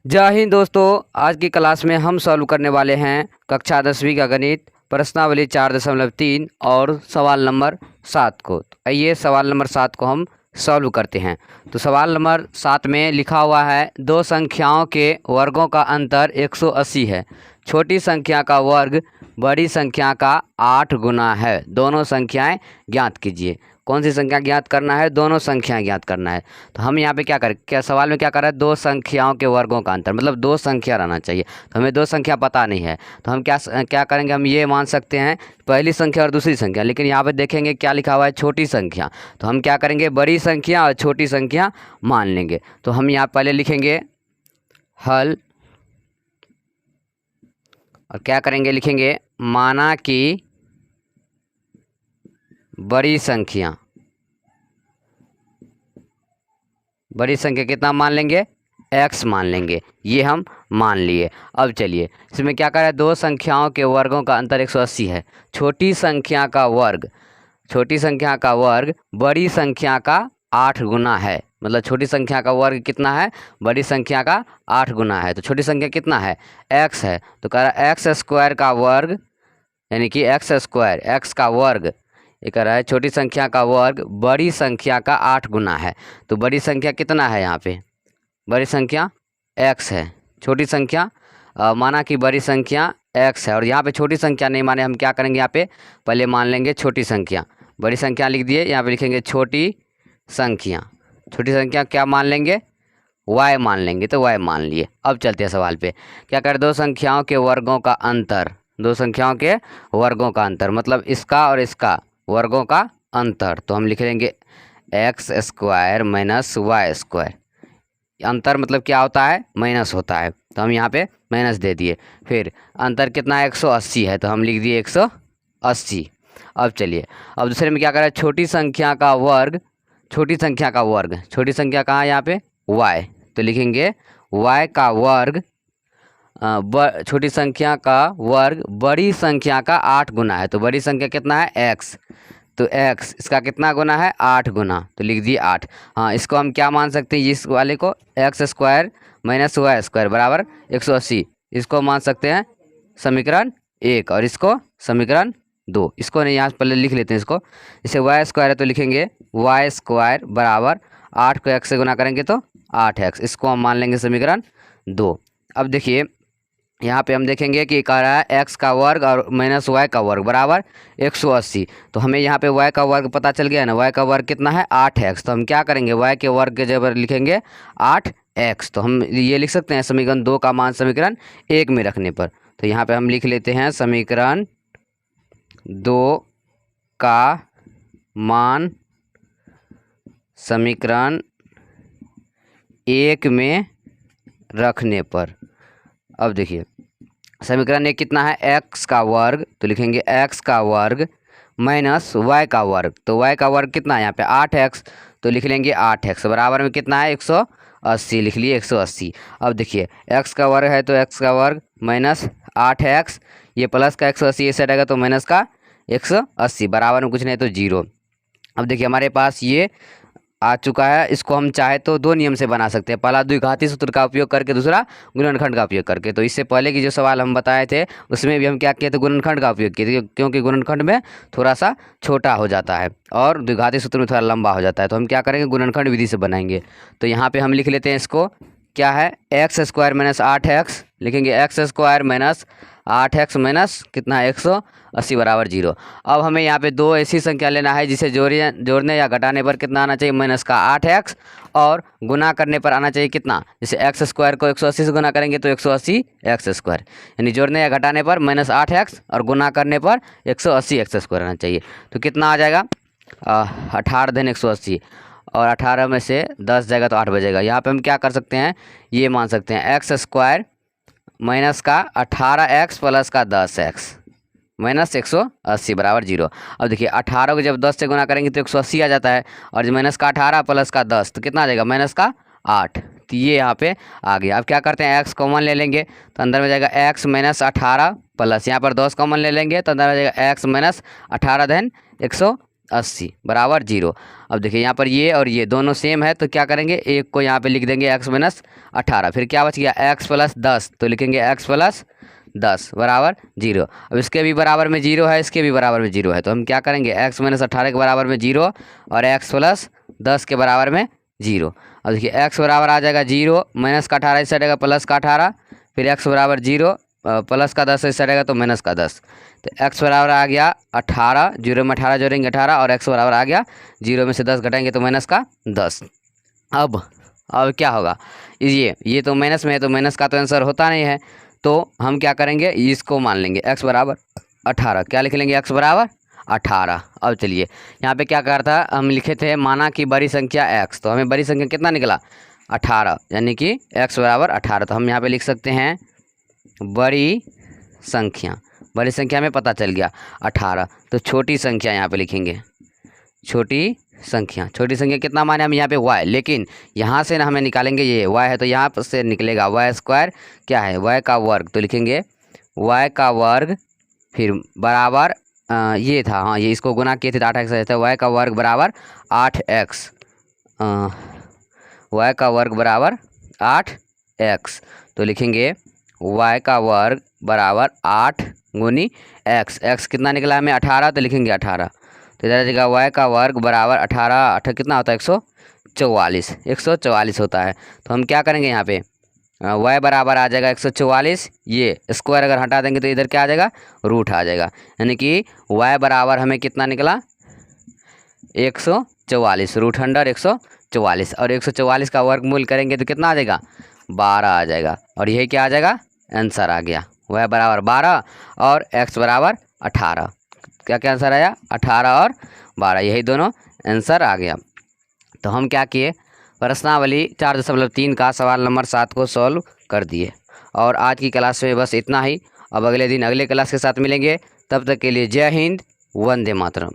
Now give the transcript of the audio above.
जय हिंद दोस्तों। आज की क्लास में हम सॉल्व करने वाले हैं कक्षा 10वीं का गणित प्रश्नावली 4.3 और सवाल नंबर 7 को। तो आइए सवाल नंबर 7 को हम सॉल्व करते हैं। तो सवाल नंबर 7 में लिखा हुआ है दो संख्याओं के वर्गों का अंतर 180 है। छोटी संख्या का वर्ग बड़ी संख्या का 8 गुना है। दोनों संख्याएं ज्ञात कीजिए। कौन सी संख्या ज्ञात करना है? दोनों संख्याएं ज्ञात करना है। तो हम यहाँ पे क्या करें, क्या सवाल में क्या कर रहे हैं, दो संख्याओं के वर्गों का अंतर, मतलब दो संख्या रहना चाहिए। तो हमें दो संख्या पता नहीं है, तो हम क्या करेंगे, हम ये मान सकते हैं पहली संख्या और दूसरी संख्या। लेकिन यहाँ पे देखेंगे क्या लिखा हुआ है, छोटी संख्या। तो हम क्या करेंगे, बड़ी संख्या और छोटी संख्या मान लेंगे। तो हम यहाँ पहले लिखेंगे हल, और क्या करेंगे, लिखेंगे माना कि बड़ी संख्या कितना मान लेंगे, x मान लेंगे। ये हम मान लिए। अब चलिए इसमें क्या कर रहा है, दो संख्याओं के वर्गों का अंतर 180 है। छोटी संख्या का वर्ग बड़ी संख्या का 8 गुना है। मतलब छोटी संख्या का वर्ग कितना है, बड़ी संख्या का 8 गुना है। तो छोटी संख्या कितना है, x है। तो कह रहा है एक्स स्क्वायर का वर्ग, यानी कि x का वर्ग, ये कह रहा है छोटी संख्या का वर्ग बड़ी संख्या का 8 गुना है। तो बड़ी संख्या कितना है, यहाँ पे बड़ी संख्या x है। छोटी संख्या माना कि बड़ी संख्या x है, और यहाँ पे छोटी संख्या नहीं माने, हम क्या करेंगे, यहाँ पे पहले मान लेंगे छोटी संख्या। बड़ी संख्या लिख दिए, यहाँ पे लिखेंगे छोटी संख्या क्या मान लेंगे, y मान लेंगे। तो y मान लिए। अब चलते हैं सवाल पे। क्या कर, दो संख्याओं के वर्गों का अंतर, मतलब इसका और इसका वर्गों का अंतर। तो हम लिख लेंगे x square minus y square. अंतर मतलब क्या होता है, माइनस होता है। तो हम यहाँ पे माइनस दे दिए। फिर अंतर कितना है, 180 है। तो हम लिख दिए 180। अब चलिए, अब दूसरे में क्या करें, छोटी संख्या का वर्ग छोटी संख्या कहाँ है, यहाँ पे y। तो लिखेंगे y का वर्ग छोटी संख्या का वर्ग बड़ी संख्या का 8 गुना है। तो बड़ी संख्या कितना है, x। तो x इसका कितना गुना है, 8 गुना। तो लिख दिए 8। हाँ, इसको हम क्या मान सकते हैं, इस वाले को x square minus y square बराबर 180। इसको मान सकते हैं समीकरण 1, और इसको समीकरण 2। इसको नहीं, यहाँ पहले लिख लेते हैं इसको। जैसे वाई स्क्वायर है तो लिखेंगे वाई स्क्वायर बराबर 8 को x से गुना करेंगे तो 8x। इसको हम मान लेंगे समीकरण 2। अब देखिए यहाँ पे हम देखेंगे कि कह रहा है x का वर्ग और माइनस वाई का वर्ग बराबर 180। तो हमें यहाँ पे y का वर्ग पता चल गया है ना, y का वर्ग कितना है, 8x। तो हम क्या करेंगे, y के वर्ग के जगह लिखेंगे 8x। तो हम ये लिख सकते हैं समीकरण 2 का मान समीकरण 1 में रखने पर। तो यहाँ पे हम लिख लेते हैं समीकरण 2 का मान समीकरण 1 में रखने पर। अब देखिए समीकरण 1 कितना है, x का वर्ग। तो लिखेंगे x का वर्ग माइनस y का वर्ग। तो y का वर्ग कितना है, यहाँ पे 8x। तो लिख लेंगे 8x बराबर में कितना है, 180। लिख लिए 180। अब देखिए x का वर्ग है तो x का वर्ग माइनस 8x, ये प्लस का 180 ये सेट आएगा तो माइनस का 180 बराबर में कुछ नहीं तो 0। अब देखिए हमारे पास ये आ चुका है। इसको हम चाहे तो दो नियम से बना सकते हैं, पहला द्विघाती सूत्र का उपयोग करके, दूसरा गुणनखंड का उपयोग करके। तो इससे पहले की जो सवाल हम बताए थे उसमें भी हम क्या किए थे, गुणनखंड का उपयोग किए थे, क्योंकि गुणनखंड में थोड़ा सा छोटा हो जाता है और द्विघाती सूत्र में थोड़ा लंबा हो जाता है। तो हम क्या करेंगे, गुणनखंड विधि से बनाएंगे। तो यहाँ पर हम लिख लेते हैं इसको, क्या है, एक्स स्क्वायर माइनस 8x। लिखेंगे x square minus 8x minus कितना है, 180 बराबर 0। अब हमें यहाँ पे दो ऐसी संख्या लेना है जिसे जोड़ने या घटाने पर कितना आना चाहिए, माइनस का 8x, और गुना करने पर आना चाहिए कितना, जैसे एक्स स्क्वायर को 180 से गुना करेंगे तो 180 एक्स स्क्वायर, यानी जोड़ने या घटाने पर माइनस 8x और गुना करने पर 180 एक्स स्क्वायर आना चाहिए। तो कितना आ जाएगा, 18 धन 180, और 18 में से 10 जाएगा तो 8 बजेगा। यहाँ पे हम क्या कर सकते हैं, ये मान सकते हैं एक्स स्क्वायर माइनस का 18x प्लस का 10x माइनस 180 बराबर 0। अब देखिए 18 को जब 10 से गुना करेंगे तो 180 आ जाता है, और जब माइनस का 18 प्लस का 10 तो कितना आ जाएगा, माइनस का 8। तो ये यहाँ पे आ गया। अब क्या करते हैं, x कॉमन ले लेंगे तो अंदर में जाएगा x माइनस 18 प्लस यहाँ पर 10 कॉमन ले लेंगे तो अंदर में जाएगा x माइनस 18 धन 80 बराबर 0। अब देखिए यहाँ पर ये और ये दोनों सेम है तो क्या करेंगे, एक को यहाँ पे लिख देंगे x माइनस 18, फिर क्या बच गया x प्लस 10, तो लिखेंगे x प्लस 10 बराबर 0। अब इसके भी बराबर में 0 है, इसके भी बराबर में 0 है, तो हम क्या करेंगे x माइनस 18 के बराबर में 0 और x प्लस 10 के बराबर में 0। अब देखिए x बराबर आ जाएगा 0, माइनस का 18 इस साइड आएगा प्लस का 18, फिर x बराबर 0, प्लस का 10 इस साइड आएगा तो माइनस का 10, तो x बराबर आ गया 18, 0 में 18 जोड़ेंगे 18 और x बराबर आ गया 0 में से 10 घटाएंगे तो माइनस का 10। अब क्या होगा, ये तो माइनस में है तो माइनस का तो आंसर होता नहीं है, तो हम क्या करेंगे, इसको मान लेंगे x बराबर 18, क्या लिख लेंगे x बराबर 18। अब चलिए यहाँ पे क्या कर था, हम लिखे थे माना कि बड़ी संख्या x, तो हमें बड़ी संख्या कितना निकला 18, यानी कि x बराबर 18, तो हम यहाँ पे लिख सकते हैं बड़ी संख्या में पता चल गया 18, तो छोटी संख्या यहाँ पे लिखेंगे, छोटी संख्या कितना माने हम यहाँ पे y, लेकिन यहाँ से ना हमें निकालेंगे, ये y है तो यहाँ से निकलेगा y स्क्वायर, क्या है y का वर्ग, तो लिखेंगे y का वर्ग, फिर बराबर ये था, हाँ ये इसको गुना किए थे 8x रहता है, y का वर्ग बराबर 8x, y का वर्ग बराबर 8x, तो लिखेंगे y का वर्ग बराबर 8 गुनी x कितना निकला हमें 18, तो लिखेंगे 18, तो इधर जगह y का वर्ग बराबर 18 कितना होता है 144 होता है, तो हम क्या करेंगे यहाँ पे y बराबर आ जाएगा 144, ये स्क्वायर अगर हटा देंगे तो इधर क्या आ जाएगा रूट आ जाएगा, यानी कि y बराबर हमें कितना निकला 144, रूट अंडर 144, और 144 का वर्गमूल करेंगे तो कितना आ जाएगा 12 आ जाएगा, और यही क्या आ जाएगा आंसर आ गया y बराबर 12 और x बराबर 18, क्या आंसर आया 18 और 12, यही दोनों आंसर आ गया। तो हम क्या किए, प्रश्नावली 4.3 का सवाल नंबर 7 को सॉल्व कर दिए, और आज की क्लास में बस इतना ही। अब अगले दिन अगले क्लास के साथ मिलेंगे, तब तक के लिए जय हिंद, वंदे मातरम।